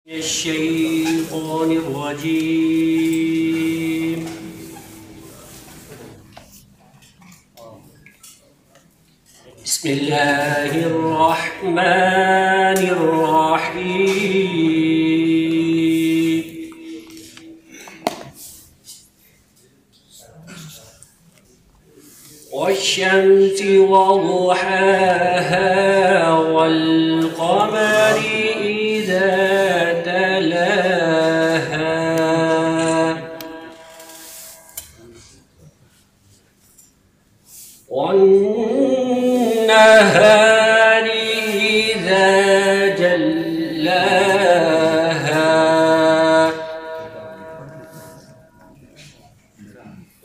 الشيطان الرجيم. بسم الله الرحمن الرحيم. والشمس وضحاها والقمر إذا تلاها والنهار إذا جلاها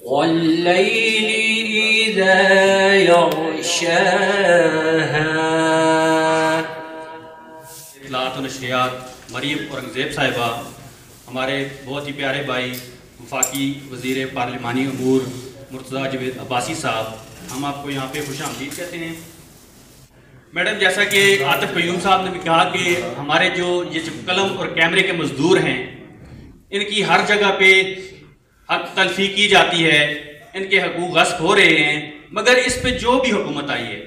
والليل إذا يغشاها. اطلاعات و نشریات مریم اورنگزیب صاحبہ، ہمارے بہت ہی پیارے بھائی وفاقی وزیر پارلیمانی امور مرتضیٰ جاوید عباسی صاحب، ہم آپ کو یہاں پہ خوش آمدید کہتے ہیں. میڈم، جیسا کہ عاطف قیوم صاحب نے بھی کہا کہ ہمارے جو قلم اور کیمرے کے مزدور ہیں، ان کی ہر جگہ پہ حق تلفی کی جاتی ہے، ان کے حقوق غصب ہو رہے ہیں، مگر اس پہ جو بھی حکومت آئی ہے،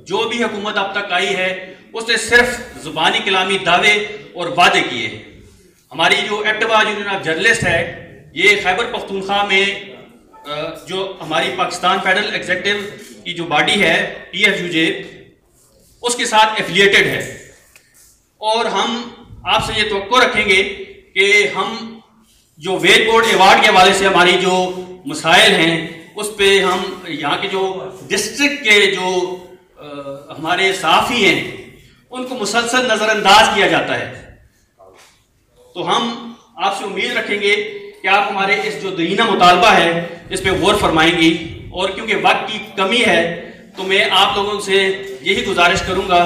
جو بھی حکومت اب تک آئی ہے، اس نے صرف زبانی کلامی دعوے اور وعدے کیے ہیں. ہماری جو ایکٹیو یونین آف جرنلسٹ ہے، یہ خیبر پختونخوا میں جو ہماری پاکستان فیڈرل ایگزیکٹو کی جو باڈی ہے PFUJ، اس کے ساتھ ایفیلیٹڈ ہے، اور ہم آپ سے یہ توقع رکھیں گے کہ ہم جو ویج بورڈ ایوارڈ کے حوالے سے ہماری جو مسائل ہیں، اس پہ ہم یہاں کے جو ڈسٹرکٹ کے جو ہمارے صحافی ہیں، ان کو مسلسل نظر انداز کیا جاتا ہے. تو ہم آپ سے امید رکھیں گے کہ آپ ہمارے اس جو دینہ مطالبہ ہے اس پہ غور فرمائیں گی، اور کیونکہ وقت کی کمی ہے تو میں آپ لوگوں سے یہی گزارش کروں گا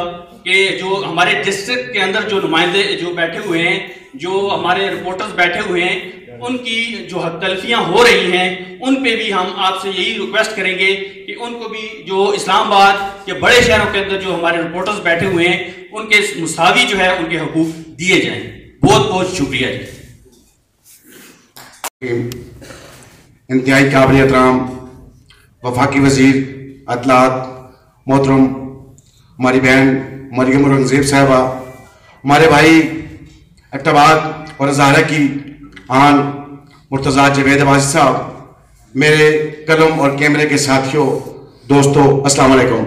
کہ جو ہمارے ڈسٹرکٹ کے اندر جو نمائندے جو بیٹھے ہوئے ہیں، جو ہمارے رپورٹرز بیٹھے ہوئے ہیں، ان کی جو حق تلفیاں ہو رہی ہیں، ان پہ بھی ہم آپ سے یہی ریکویسٹ کریں گے کہ ان کو بھی جو اسلام آباد کے بڑے شہروں کے اندر جو ہمارے رپورٹرز بیٹھے ہوئے ہیں، ان کے مساوی جو ہے ان کے حقوق دیے جائیں. بہت بہت شکریہ جی. انتہائی قابل احترام وفاقی وزیر اطلاعات محترم ہماری بہن مریم اورنگزیب صاحبہ، ہمارے بھائی ایکٹیواد اور ہزارہ کی آن مرتضیٰ جاوید عباسی صاحب، میرے قلم اور کیمرے کے ساتھیوں، دوستو، السلام علیکم.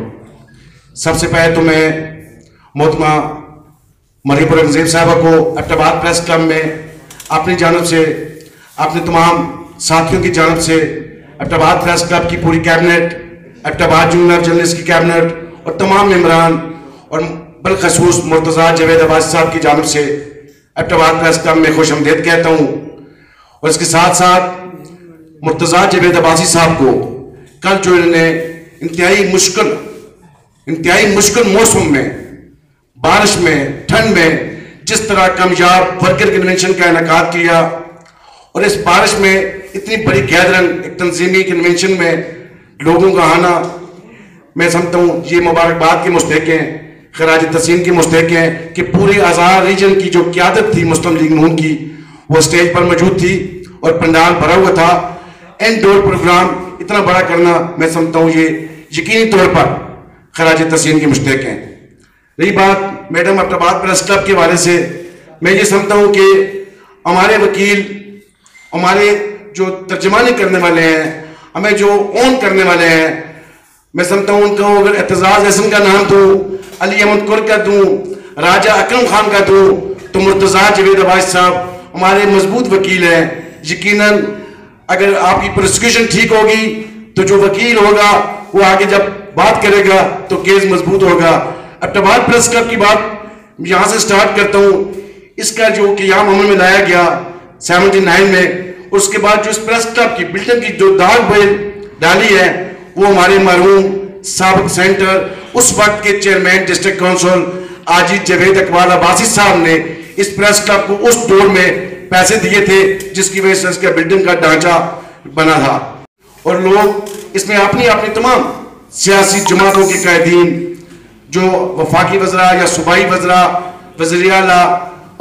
سب سے پہلے تو میں محترمہ مریم اورنگزیب صاحبہ کو ایکٹیواد پریس کلب میں اپنی جانب سے، اپنے تمام ساتھیوں کی جانب سے، ایکٹیواد پریس کلب کی پوری کیبنٹ، ایکٹیواد یونین آف جرنلسٹ کی کیبنٹ اور تمام ممبران، اور بالخصوص مرتضیٰ جاوید عباسی صاحب کی جانب سے ایکٹیواد پریس کلب میں خوش آمدید کہتا ہوں. اور اس کے ساتھ ساتھ مرتضیٰ جاوید عباسی صاحب کو کل جو انہوں نے انتہائی مشکل موسم میں، بارش میں، ٹھنڈ میں جس طرح کامیاب ورکر کنونشن کا انعقاد کیا، اور اس بارش میں اتنی بڑی گیدرنگ، ایک تنظیمی کنونشن میں لوگوں کا آنا، میں سمجھتا ہوں یہ مبارکباد کے مستحق ہیں، خراج تحسین کے مستحق ہیں کہ پورے آزاد ریجن کی جو قیادت تھی مسلم لیگ نون کی، وہ اسٹیج پر موجود تھی اور پنڈال بھرا ہوا تھا. انڈور پروگرام اتنا بڑا کرنا، میں سمجھتا ہوں یہ یقینی طور پر خراج تحسین کے مستحق ہیں. رہی بات میڈم ایکٹیواد پریس کلب کے حوالے سے، میں یہ سمجھتا ہوں کہ ہمارے وکیل، ہمارے جو ترجمانی کرنے والے ہیں، ہمیں جو اون کرنے والے ہیں، میں سمجھتا ہوں ان کو اگر اعتزاز احسن کا نام دوں، علی احمد قر کا دوں، راجہ اکرم خان کا دوں، تو مرتضیٰ جاوید عباسی صاحب ہمارے مضبوط وکیل ہیں. یقیناً اگر آپ کی پروسیکیوشن ٹھیک ہوگی تو جو وکیل ہوگا وہ آگے جب بات کرے گا تو کیس مضبوط ہوگا. ایکٹیواد پریس کلب کی بات یہاں سے سٹارٹ کرتا ہوں. اس کا جو قیام عمل میں لایا گیا 79 میں، اس کے بعد جو اس پریس کلب کی بلڈنگ کی جو داغ بیل ڈالی ہے، وہ ہمارے مرحوم سابق سینٹر، اس وقت کے چیئرمین ڈسٹرکٹ کونسل آجی جاوید اقبال عباسی صاحب نے اس پریس کلب کو اس دور میں پیسے دیے تھے جس کی وجہ سے اس کا بلڈنگ کا ڈھانچہ بنا تھا. اور لوگ اس میں اپنی تمام سیاسی جماعتوں کے قائدین، جو وفاقی وزراء یا صوبائی وزراء، وزیر اعلیٰ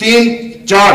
3-4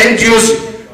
NGOs,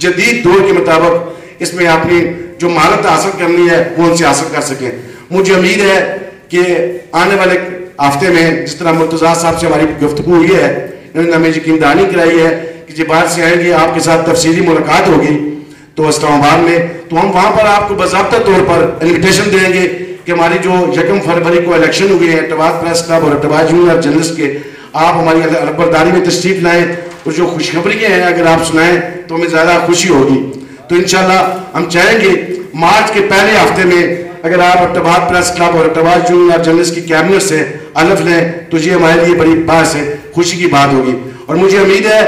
جدید دور کے مطابق اس میں اپنی جو مہارت حاصل کرنی ہے وہ ان سے حاصل کر سکیں. مجھے امید ہے کہ آنے والے ہفتے میں جس طرح مرتضیٰ صاحب سے ہماری گفتگو ہوئی ہے، انہوں نے ہمیں یقین دہانی کرائی ہے کہ جب باہر سے آئیں گے آپ کے ساتھ تفصیلی ملاقات ہوگی تو اسلام آباد میں، تو ہم وہاں پر آپ کو باضابطہ طور پر انویٹیشن دیں گے کہ ہماری جو 1 فروری کو الیکشن ہوئی ہے اتحاد پریس کلب اور اتحاد جونیئر جرنلسٹ کے، آپ ہماری عربرداری میں تشریف لائیں اور جو خوشخبریاں ہیں اگر آپ سنائیں تو ہمیں زیادہ خوشی ہوگی. تو انشاءاللہ ہم چاہیں گے مارچ کے پہلے ہفتے میں اگر آپ اتحاد پریس کلب اور اتحاد جونیئر جرنلسٹ کی کیبنٹ سے حلف لیں تو یہ ہمارے لیے بڑی باعث ہے خوشی کی بات ہوگی. اور مجھے امید ہے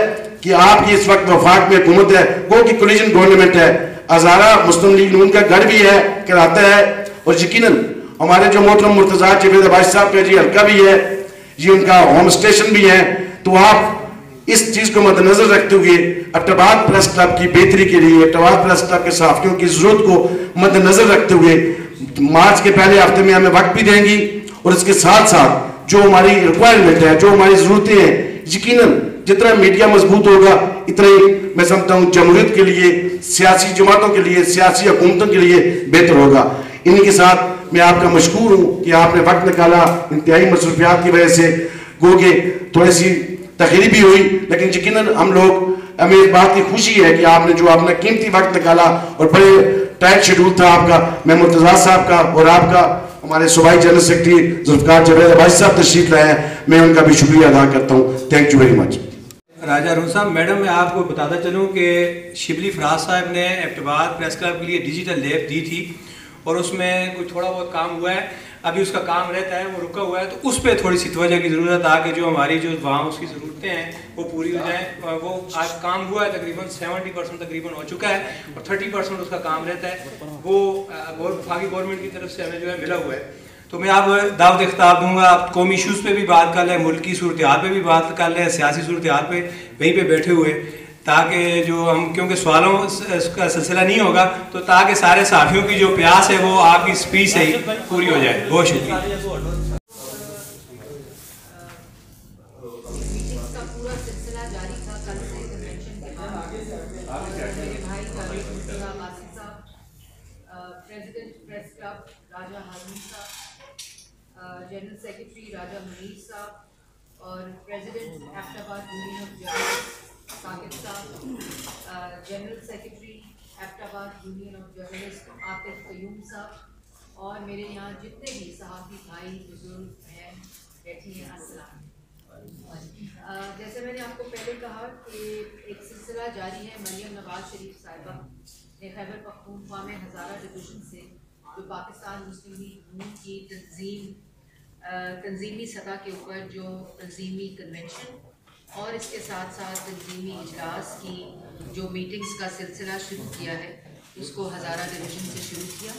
کہ آپ کی اس وقت وفاق میں حکومت ہے، وہ کہ کولیجن گورنمنٹ ہے، ہزارہ مسلم لیگ نون کا گھر بھی ہے، کراتا ہے، اور یقیناً ہمارے جو محترم مرتضیٰ جاوید عباسی صاحب کا جی حلقہ بھی ہے، یہ ان کا ہوم اسٹیشن بھی ہے. تو آپ اس چیز کو مد نظر رکھتے ہوئے اتحاد پریس کلب کی بہتری کے لیے، اتحاد پریس کلب کے صحافیوں کی ضرورت کو مد نظر رکھتے ہوئے مارچ کے پہلے ہفتے میں ہمیں وقت بھی دیں گی، اور اس کے ساتھ ساتھ جو ہماری ریکوائرمنٹ ہے، جو ہماری ضرورتیں ہیں، یقیناً جتنا میڈیا مضبوط ہوگا اتنا ہی میں سمجھتا ہوں جمہوریت کے لیے، سیاسی جماعتوں کے لیے، سیاسی حکومتوں کے لیے بہتر ہوگا. انہی کے ساتھ میں آپ کا مشکور ہوں کہ آپ نے وقت نکالا، انتہائی مصروفیات کی وجہ سے گو کہ تھوڑی سی تاخیر بھی ہوئی، لیکن یقیناً ہمیں اس بات کی خوشی ہے کہ آپ نے جو اپنا قیمتی وقت نکالا اور بڑے ٹائٹ شیڈول تھا آپ کا. میں مرتضیٰ صاحب کا اور آپ کا، ہمارے صوبائی جنرل سیکرٹری ذوالفقار جاوید عباسی صاحب تشریف لائے ہیں، میں ان کا بھی شکریہ ادا کرتا ہوں. Thank you very much. Raja Arun صاحب، میڈم میں آپ کو بتاتا چلوں کہ شبلی فراز صاحب نے اتحاد پریس کلب کے لیے ڈیجیٹل لیب دی تھی اور اس میں کوئی تھوڑا بہت کام ہوا ہے، ابھی اس کا کام رہتا ہے، وہ رکا ہوا ہے. تو اس پہ تھوڑی سی توجہ کی ضرورت ہے کہ جو ہماری جو وہاں اس کی ضرورتیں ہیں وہ پوری ہو جائیں. وہ آج کام ہوا ہے، تقریباً 70% تقریباً ہو چکا ہے، اور 30% اس کا کام رہتا ہے، وہ وفاقی گورنمنٹ کی طرف سے ہمیں جو ہے ملا ہوا ہے. تو میں آپ دعوت خطاب دوں گا، آپ قومی ایشوز پہ بھی بات کر لیں، ملکی صورتحال پہ بھی بات کر لیں، سیاسی صورتحال پہ وہیں پہ بیٹھے ہوئے، تاکہ جو ہم، کیونکہ سوالوں کا سلسلہ نہیں ہوگا تو تاکہ سارے صحافیوں کی جو پیاس ہے وہ آپ کی سپیچ سے ہی پوری ہو جائے. بہت شکریہ. جنرل سیکرٹری راجہ منیر صاحب اور president Abbott union of journalist Saqib صاحب، general secretary Abbott union of journalist Atif Qayyum صاحب، اور میرے یہاں جتنے بھی صحافی بھائی بزرگ ہیں بیٹھے ہیں، السلام. جیسے میں نے آپ کو پہلے کہا کہ ایک سلسلہ جاری ہے. مریم نواز شریف صاحبہ نے خیبر پختونخوا میں ہزارہ ڈویژن سے جو پاکستان مسلم لیگ نون کی تنظیمی سطح کے اوپر جو تنظیمی کنونشن اور اس کے ساتھ ساتھ تنظیمی اجلاس کی جو میٹنگز کا سلسلہ شروع کیا ہے، اس کو ہزارہ ڈویژن سے شروع کیا،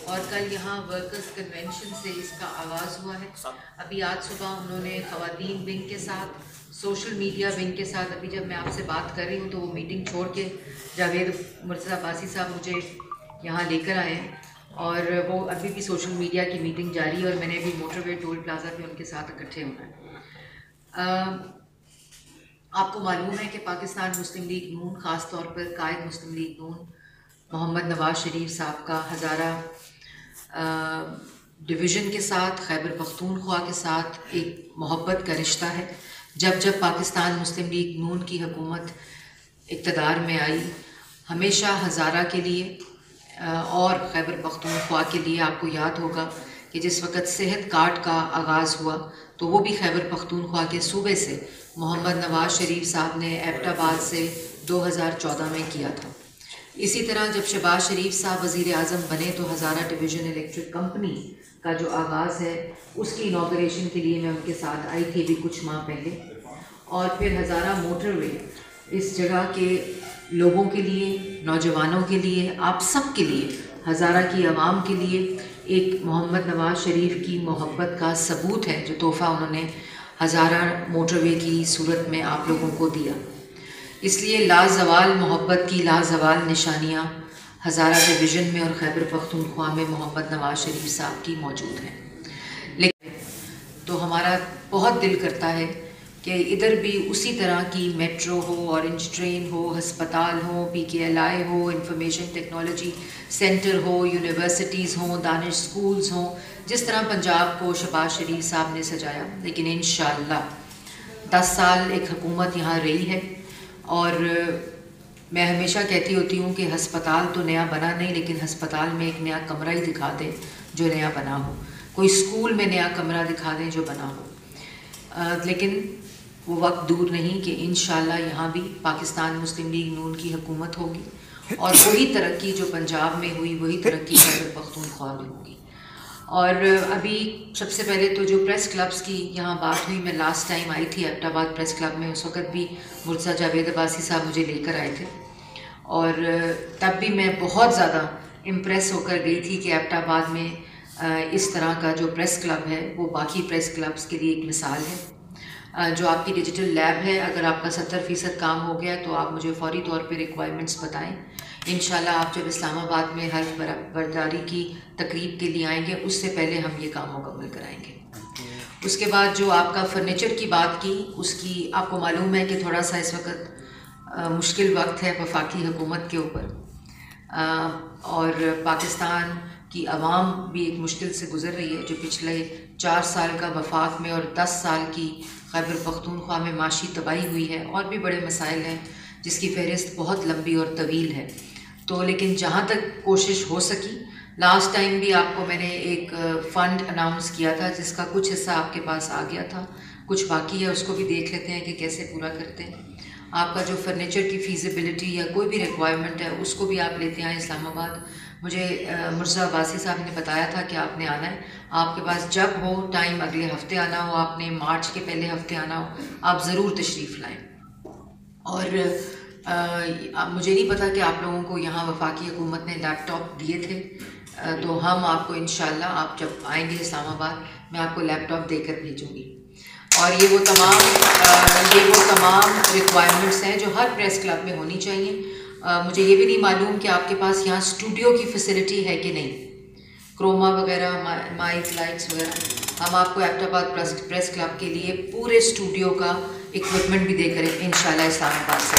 اور کل یہاں ورکرز کنونشن سے اس کا آغاز ہوا ہے. ابھی آج صبح انہوں نے خواتین ونگ کے ساتھ، سوشل میڈیا ونگ کے ساتھ، ابھی جب میں آپ سے بات کر رہی ہوں تو وہ میٹنگ چھوڑ کے جاوید مرتضیٰ عباسی صاحب مجھے یہاں لے کر آئے ہیں، اور وہ ابھی بھی سوشل میڈیا کی میٹنگ جاری ہے، اور میں نے ابھی موٹر وے ٹول پلازا پہ ان کے ساتھ اکٹھے ہونا ہے. آپ کو معلوم ہے کہ پاکستان مسلم لیگ نون، خاص طور پر قائد مسلم لیگ نون محمد نواز شریف صاحب کا ہزارہ ڈویژن کے ساتھ، خیبر پختونخوا کے ساتھ ایک محبت کا رشتہ ہے. جب پاکستان مسلم لیگ نون کی حکومت اقتدار میں آئی، ہمیشہ ہزارہ کے لیے اور خیبر پختونخوا کے لیے، آپ کو یاد ہوگا کہ جس وقت صحت کارڈ کا آغاز ہوا تو وہ بھی خیبر پختونخوا کے صوبے سے محمد نواز شریف صاحب نے ایبٹ آباد سے 2014 میں کیا تھا. اسی طرح جب شہباز شریف صاحب وزیر اعظم بنے تو ہزارہ ڈویژن الیکٹرک کمپنی کا جو آغاز ہے اس کی انوگریشن کے لیے میں ان کے ساتھ آئی تھی ابھی کچھ ماہ پہلے. اور پھر ہزارہ موٹر وے اس جگہ کے لوگوں کے لیے، نوجوانوں کے لیے، آپ سب کے لیے، ہزارہ کی عوام کے لیے ایک محمد نواز شریف کی محبت کا ثبوت ہے جو تحفہ انہوں نے ہزارہ موٹر وے کی صورت میں آپ لوگوں کو دیا. اس لیے لازوال محبت کی لازوال نشانیاں ہزارہ ڈویژن میں اور خیبر پختونخوا میں محمد نواز شریف صاحب کی موجود ہیں. لیکن تو ہمارا بہت دل کرتا ہے کہ ادھر بھی اسی طرح کی میٹرو ہو، اورنج ٹرین ہو، ہسپتال ہو، PKLI ہو، انفارمیشن ٹیکنالوجی سینٹر ہو، یونیورسٹیز ہوں، دانش سکولز ہوں، جس طرح پنجاب کو شہباز شریف صاحب نے سجایا. لیکن انشاءاللہ 10 سال ایک حکومت یہاں رہی ہے، اور میں ہمیشہ کہتی ہوتی ہوں کہ ہسپتال تو نیا بنا نہیں، لیکن ہسپتال میں ایک نیا کمرہ ہی دکھا دیں جو نیا بنا ہو، کوئی اسکول میں نیا کمرہ دکھا دیں جو بنا ہو. لیکن وہ وقت دور نہیں کہ انشاءاللہ یہاں بھی پاکستان مسلم لیگ نون کی حکومت ہوگی، اور وہی ترقی جو پنجاب میں ہوئی وہی ترقی خیبر پختونخوا میں ہوگی. اور ابھی سب سے پہلے تو جو پریس کلبس کی یہاں بات ہوئی، میں لاسٹ ٹائم آئی تھی ایبٹ آباد پریس کلب میں، اس وقت بھی مرتضیٰ جاوید عباسی صاحب مجھے لے کر آئے تھے، اور تب بھی میں بہت زیادہ امپریس ہو کر گئی تھی کہ ایبٹ آباد میں اس طرح کا جو پریس کلب ہے وہ باقی پریس کلبس کے لیے ایک مثال ہے. جو آپ کی ڈیجیٹل لیب ہے، اگر آپ کا 70% کام ہو گیا تو آپ مجھے فوری طور پہ ریکوائرمنٹس بتائیں. انشاءاللہ آپ جب اسلام آباد میں حلف برداری کی تقریب کے لیے آئیں گے، اس سے پہلے ہم یہ کام مکمل کرائیں گے. اس کے بعد جو آپ کا فرنیچر کی بات کی، اس کی آپ کو معلوم ہے کہ تھوڑا سا اس وقت مشکل وقت ہے وفاقی حکومت کے اوپر، اور پاکستان کی عوام بھی ایک مشکل سے گزر رہی ہے. جو پچھلے 4 سال کا وفاق میں اور 10 سال کی خیبر پختونخوا میں معاشی تباہی ہوئی ہے، اور بھی بڑے مسائل ہیں جس کی فہرست بہت لمبی اور طویل ہے. تو لیکن جہاں تک کوشش ہو سکی، لاسٹ ٹائم بھی آپ کو میں نے ایک فنڈ اناؤنس کیا تھا جس کا کچھ حصہ آپ کے پاس آ گیا تھا، کچھ باقی ہے، اس کو بھی دیکھ لیتے ہیں کہ کیسے پورا کرتے ہیں. آپ کا جو فرنیچر کی فیزیبلٹی یا کوئی بھی ریکوائرمنٹ ہے اس کو بھی آپ لیتے آئیں اسلام آباد. مجھے مرتضیٰ عباسی صاحب نے بتایا تھا کہ آپ نے آنا ہے، آپ کے پاس جب ہو ٹائم، اگلے ہفتے آنا ہو، آپ نے مارچ کے پہلے ہفتے آنا ہو، آپ ضرور تشریف لائیں. اور مجھے نہیں پتا کہ آپ لوگوں کو یہاں وفاقی حکومت نے لیپ ٹاپ دیے تھے، تو ہم آپ کو انشاءاللہ آپ جب آئیں گے اسلام آباد میں آپ کو لیپ ٹاپ دے کر بھیجوں گی. اور یہ وہ تمام ریکوائرمنٹس ہیں جو ہر پریس کلب میں ہونی چاہیے. مجھے یہ بھی نہیں معلوم کہ آپ کے پاس یہاں اسٹوڈیو کی فیسلٹی ہے کہ نہیں، کروما وغیرہ، مائک، لائٹس وغیرہ. ہم آپ کو ایبٹ آباد پریس کلب کے لیے پورے اسٹوڈیو کا اکوپمنٹ بھی دے کر انشاءاللہ اسلام آباد سے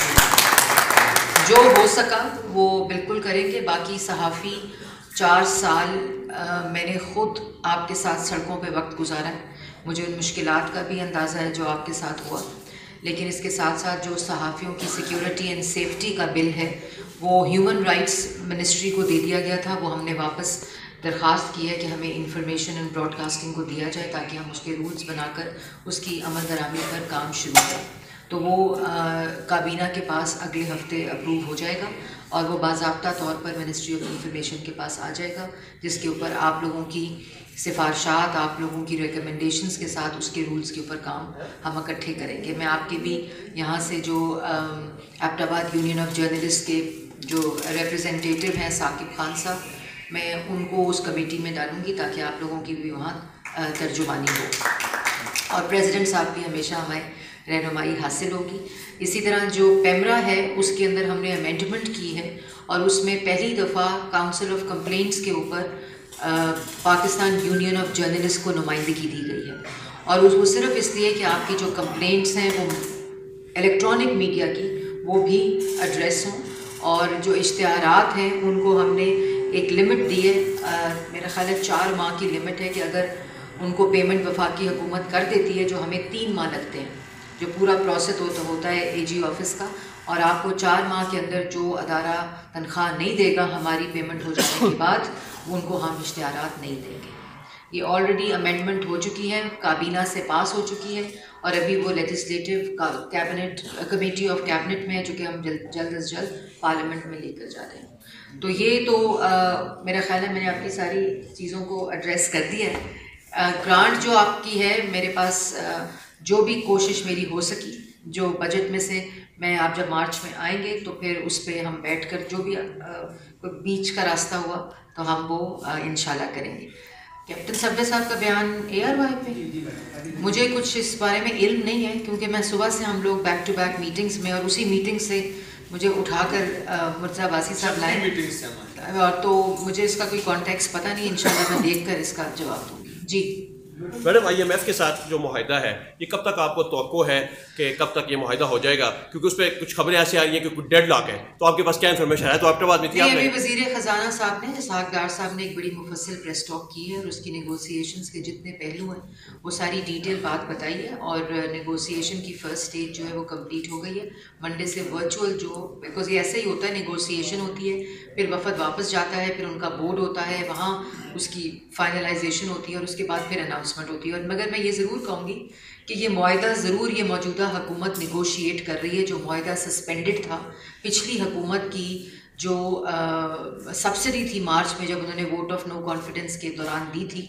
جو ہو سکا وہ بالکل کریں گے. باقی صحافی 4 سال میں نے خود آپ کے ساتھ سڑکوں پہ وقت گزارا ہے، مجھے ان مشکلات کا بھی اندازہ ہے جو آپ کے ساتھ ہوا. لیکن اس کے ساتھ ساتھ جو صحافیوں کی سیکیورٹی اینڈ سیفٹی کا بل ہے وہ ہیومن رائٹس منسٹری کو دے دیا گیا تھا، وہ ہم نے واپس درخواست کی ہے کہ ہمیں انفارمیشن اینڈ براڈ کاسٹنگ کو دیا جائے تاکہ ہم اس کے رولز بنا کر اس کی عمل درآمد پر کام شروع کریں. تو وہ کابینہ کے پاس اگلے ہفتے اپروو ہو جائے گا، اور وہ باضابطہ طور پر منسٹری آف انفارمیشن کے پاس آ جائے گا، جس کے اوپر آپ لوگوں کی سفارشات، آپ لوگوں کی ریکمنڈیشنز کے ساتھ اس کے رولز کے اوپر کام ہم اکٹھے کریں گے. میں آپ کے بھی یہاں سے جو ایبٹ آباد یونین آف جرنلسٹ کے جو ریپرزنٹیٹیو ہیں ثاقب خان صاحب، میں ان کو اس کمیٹی میں ڈالوں گی تاکہ آپ لوگوں کی بھی وہاں ترجمانی ہو، اور پریزیڈنٹ صاحب بھی ہمیشہ ہمیں رہنمائی حاصل ہوگی. اسی طرح جو پیمرا ہے اس کے اندر ہم نے امینڈمنٹ کی ہے، اور اس میں پہلی دفعہ کاؤنسل آف کمپلینٹس کے اوپر پاکستان یونین آف جرنلسٹ کو نمائندگی دی گئی ہے. اور وہ صرف اس لیے کہ آپ کی جو کمپلینٹس ہیں وہ الیکٹرانک میڈیا کی وہ بھی ایڈریس ہوں، اور جو اشتہارات ہیں ان کو ہم نے ایک لمٹ دی ہے، میرا خیال ہے 4 ماہ کی لمٹ ہے کہ اگر ان کو پیمنٹ وفاقی حکومت کر دیتی ہے، جو ہمیں 3 ماہ لگتے ہیں جو پورا پروسیس ہوتا ہے AG آفس کا، اور آپ کو 4 ماہ کے اندر جو ادارہ تنخواہ نہیں دے گا ہماری پیمنٹ ہو جانے کے بعد، ان کو ہم اشتہارات نہیں دیں گے. یہ آلریڈی امینڈمنٹ ہو چکی ہے، کابینہ سے پاس ہو چکی ہے، اور ابھی وہ legislative cabinet committee of cabinet میں ہے، جو کہ ہم جلد از جلد پارلیمنٹ میں لے کر جا رہے ہیں. تو یہ تو میرا خیال ہے میں نے آپ کی ساری چیزوں کو ایڈریس کر دیا ہے. گرانٹ جو آپ کی ہے، میرے پاس جو بھی کوشش میری ہو سکی، جو بجٹ میں سے میں، آپ جب مارچ میں آئیں گے تو پھر اس پہ ہم بیٹھ کر جو بھی کوئی بیچ کا راستہ ہوا تو ہم وہ انشاءاللہ کریں گے. کیپٹن سبوے صاحب کا بیان ARY پہ مجھے کچھ اس بارے میں علم نہیں ہے، کیونکہ میں صبح سے ہم لوگ بیک ٹو بیک میٹنگز میں، اور اسی میٹنگ سے مجھے اٹھا کر مرتضیٰ عباسی صاحب لائیں، اور تو مجھے اس کا کوئی کانٹیکس پتہ نہیں. انشاءاللہ میں دیکھ کر اس کا جواب دوں گی. جی میڈم IMF کے ساتھ جو معاہدہ ہے یہ کب تک آپ کو توقع ہے کہ کب تک یہ معاہدہ ہو جائے گا؟ کیونکہ اس پہ کچھ خبریں ایسی آ رہی ہیں کہ کوئی ڈیڈ لاک ہے، تو آپ کے پاس کیا انفارمیشن ہے؟ تو آپ کے بعد میں تھی ابھی وزیر خزانہ صاحب نے اسحاق ڈار صاحب نے ایک بڑی مفصل پریس ٹاک کی ہے اور اس کی نیگوسیشنز کے جتنے پہلو ہیں وہ ساری ڈیٹیل بات بتائی ہے، اور نیگوسیشن کی فرسٹ اسٹیج جو ہے وہ کمپلیٹ ہو گئی ہے منڈے سے ورچوئل، جو بیکاز یہ ایسے ہی ہوتا ہے، نیگوسیشن ہوتی ہے، پھر وفد واپس جاتا ہے، پھر ان کا بورڈ ہوتا ہے، وہاں اس کی فائنلائزیشن ہوتی ہے اور اس کے بعد پھر اناؤنسمنٹ ہوتی ہے. اور مگر میں یہ ضرور کہوں گی کہ یہ معاہدہ ضرور یہ موجودہ حکومت نیگوشیٹ کر رہی ہے. جو معاہدہ سسپینڈڈ تھا پچھلی حکومت کی، جو سبسڈی تھی مارچ میں جب انہوں نے ووٹ آف نو کانفیڈنس کے دوران دی تھی،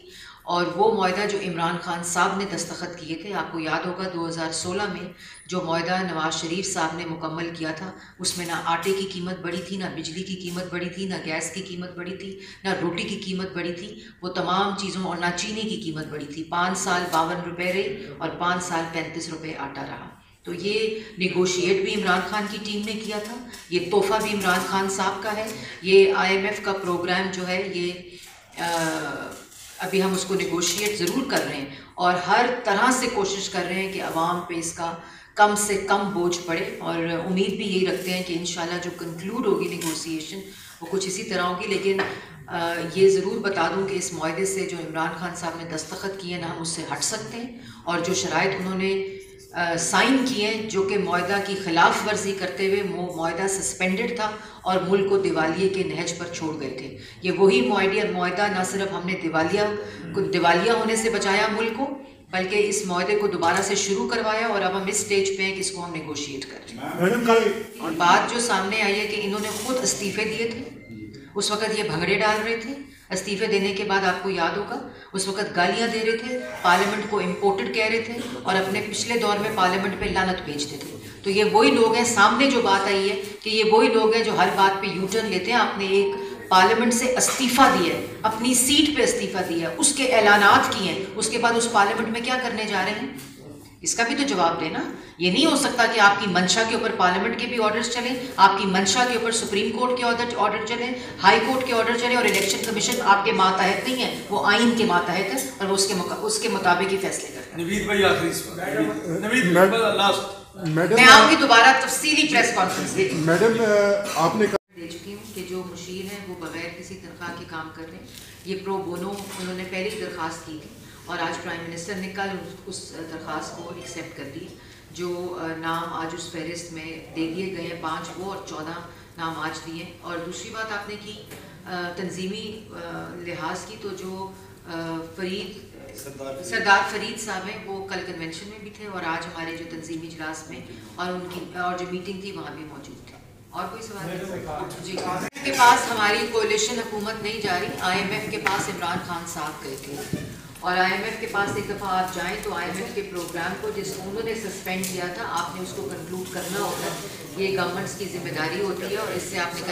اور وہ معاہدہ جو عمران خان صاحب نے دستخط کیے تھے، آپ کو یاد ہوگا 2016 میں جو معاہدہ نواز شریف صاحب نے مکمل کیا تھا، اس میں نہ آٹے کی قیمت بڑھی تھی، نہ بجلی کی قیمت بڑھی تھی، نہ گیس کی قیمت بڑھی تھی، نہ روٹی کی قیمت بڑھی تھی، وہ تمام چیزوں، اور نہ چینی کی قیمت بڑھی تھی. 5 سال 52 روپے رہی اور 5 سال 35 روپے آٹا رہا. تو یہ نیگوشیٹ بھی عمران خان کی ٹیم نے کیا تھا، یہ تحفہ بھی عمران خان صاحب کا ہے. یہ IMF کا پروگرام جو ہے یہ ابھی ہم اس کو نیگوشیٹ ضرور کر رہے ہیں اور ہر طرح سے کوشش کر رہے ہیں کہ عوام پہ اس کا کم سے کم بوجھ پڑے، اور امید بھی یہی رکھتے ہیں کہ انشاءاللہ جو کنکلوڈ ہوگی نیگوسیشن وہ کچھ اسی طرح ہوگی. لیکن یہ ضرور بتا دوں کہ اس معاہدے سے جو عمران خان صاحب نے دستخط کیے ہیں، نہ ہم اس سے ہٹ سکتے ہیں، اور جو شرائط انہوں نے سائن کیے ہیں جو کہ معاہدہ کی خلاف ورزی کرتے ہوئے معاہدہ سسپینڈڈ تھا اور ملک کو دیوالیے کے نہج پر چھوڑ گئے تھے. یہ وہی معاہدہ نہ صرف ہم نے دیوالیہ ہونے سے بچایا ملک کو، بلکہ اس معاہدے کو دوبارہ سے شروع کروایا، اور اب ہم اس سٹیج پہ ہیں کہ اس کو ہم نیگوشیٹ کر رہے ہیں. اور بات جو سامنے آئی ہے کہ انہوں نے خود استعفے دیے تھے، اس وقت یہ بھنگڑے ڈال رہے تھے. استعفے دینے کے بعد آپ کو یاد ہوگا اس وقت گالیاں دے رہے تھے، پارلیمنٹ کو امپورٹڈ کہہ رہے تھے، اور اپنے پچھلے دور میں پارلیمنٹ پہ لعنت بھیجتے تھے. تو یہ وہی لوگ ہیں، سامنے جو بات آئی ہے کہ یہ وہی لوگ ہیں جو ہر بات پہ یو ٹرن لیتے ہیں. آپ نے ایک پارلیمنٹ سے استعفیٰ دیا ہے، اپنی سیٹ پہ استعفیٰ دیا ہے، اس کے اعلانات کیے ہیں، اس کے بعد اس پارلیمنٹ میں کیا کرنے جا رہے ہیں؟ اس کا بھی تو جواب دینا. یہ نہیں ہو سکتا کہ آپ کی منشا کے اوپر پارلیمنٹ کے بھی آرڈرز چلیں، آپ کی منشا کے اوپر سپریم کورٹ کے آرڈر چلیں، ہائی کورٹ کے آرڈر چلیں، اور الیکشن کمیشن آپ کے ماتحت نہیں ہے، وہ آئین کے ماتحت ہے اور وہ اس کے مطابق ہی فیصلے کرتا ہے. نوید بھائی آخری سوال. میں آؤں گی دوبارہ تفصیلی پریس کانفرنس دے میڈم آپ نے دے چکی ہوں کہ جو مشیر ہیں وہ بغیر کسی تنخواہ کے کام کر رہے ہیں. یہ پرو بونو انہوں نے پہلی درخواست کی تھی، اور آج پرائم منسٹر نے کل اس درخواست کو ایکسیپٹ کر دی. جو نام آج اس فہرست میں دے دیے گئے ہیں 5 وہ، اور 14 نام آج دیے. اور دوسری بات آپ نے کی تنظیمی لحاظ کی، تو جو سردار فرید صاحب ہیں وہ کل کنونشن میں بھی تھے، اور آج ہمارے جو تنظیمی اجلاس میں اور جو میٹنگ تھی وہاں بھی موجود تھے. اور کوئی سوال نہیں؟ جی کے پاس ہماری کولیشن حکومت نہیں جا رہی، IMF کے پاس عمران خان صاحب گئے تھے، اور IMF کے پاس ایک دفعہ آپ جائیں تو IMF کے پروگرام کو جس کو انہوں نے سسپینڈ کیا تھا، آپ نے اس کو کنکلوڈ کرنا ہوگا. یہ گورنمنٹس کی ذمہ داری ہوتی ہے، اور اس سے آپ نکل